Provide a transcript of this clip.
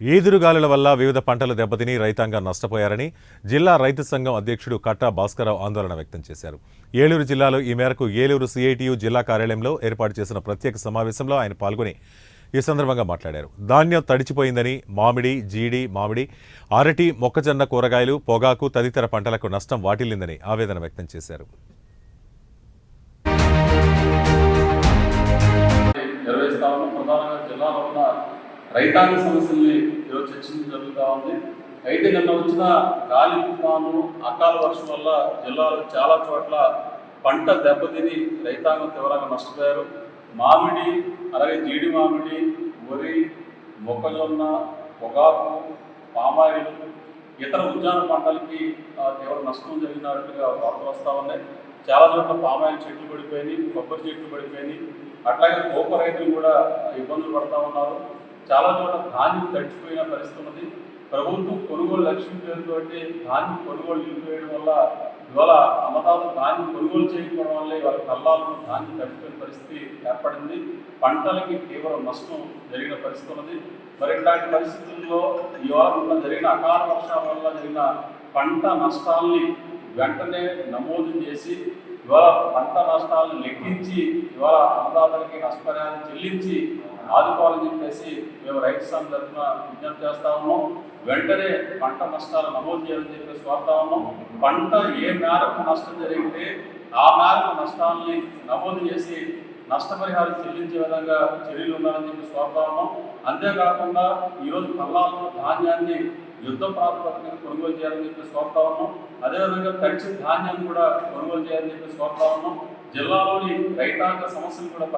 ఈదురుగాలుల వల్ల వివిధ పంటలు దెబ్బతిని రైతాంగం నష్టపోయారని జిల్లా రైతు సంఘం అధ్యక్షుడు కట్టా భాస్కరరావు ఆందోళన వ్యక్తం చేశారు. ఏలూరు జిల్లాలో ఈ మేరకు ఏలూరు సిఐటియు జిల్లా కార్యాలయంలో ఏర్పాటు చేసిన ప్రత్యేక సమావేశంలో ఆయన పాల్గొని ఈ సందర్భంగా మాట్లాడారు. ధాన్యం తడిచిపోయిందని మామిడి, జీడి, మామిడి, అరటి, మొక్కజొన్న, కూరగాయలు, పొగాకు తదితర పంటలకు నష్టం వాటిల్లిందని ఆవేదన వ్యక్తం చేశారు. రైతాంగ సమస్యల్ని ఈరోజు చర్చించడం జరుగుతూ ఉంది. అయితే నిన్న వచ్చిన గాలి తుఫాను, అకాల వర్షం వల్ల జిల్లాలో చాలా చోట్ల పంట దెబ్బతిని రైతాంగం తీవ్రంగా నష్టపోయారు. మామిడి, అలాగే జీడి మామిడి, వరి, మొక్కజొన్న, పొగాకు, పామాయిల్, ఇతర ఉద్యాన పంటలకి తీవ్ర నష్టం జరిగినట్టుగా వార్తలు వస్తూ ఉన్నాయి. చాలా చోట్ల పామాయిల్ చెట్లు పడిపోయినాయి, కొబ్బరి చెట్లు పడిపోయినాయి. అట్లాగే కోప రైతులు కూడా ఇబ్బందులు పడుతూ ఉన్నారు. చాలా చోట్ల ధాన్యం తడిచిపోయిన పరిస్థితి ఉన్నది. ప్రభుత్వం కొనుగోలు లక్ష్యం పేరుతోటి ధాన్యం కొనుగోలు నిలిపివేయడం వల్ల ఇవాళ అన్నదాతలు ధాన్యం కొనుగోలు చేయకపోవడం వల్ల ఇవాళ కల్లాలను ధాన్యం తడిచిపోయిన పరిస్థితి ఏర్పడింది. పంటలకి తీవ్ర నష్టం జరిగిన పరిస్థితి ఉన్నది. మరి ఇట్లాంటి పరిస్థితుల్లో ఇవాళ జరిగిన అకాల వర్షాల వల్ల జరిగిన పంట నష్టాలని వెంటనే నమోదు చేసి ఇవాళ పంట నష్టాలను లెక్కించి ఇవాళ అన్నదాతలకి నష్టపరిహారం చెల్లించి ఆదుకోవాలని చెప్పేసి మేము రైతు సంఘం తరఫున విజ్ఞప్తి చేస్తా ఉన్నాం. వెంటనే పంట నష్టాలు నమోదు చేయాలని చెప్పేసి కోరుతా ఉన్నాం. పంట ఏ మేరకు నష్టం జరిగితే ఆ మేరకు నష్టాలని నమోదు చేసి నష్టపరిహారం చెల్లించే విధంగా చర్యలు ఉండాలని చెప్పేసి కోరుతా ఉన్నాం. అంతేకాకుండా ఈరోజు కల్లాలను ధాన్యాన్ని యుద్ధ ప్రాతిపదికన కొనుగోలు చేయాలని చెప్పేసి కోరుతా ఉన్నాం. అదేవిధంగా తడిచిన ధాన్యాన్ని కూడా కొనుగోలు చేయాలని చెప్పేసి కోరుతా ఉన్నాం. జిల్లాలోని రైతాంగ సమస్యలు కూడా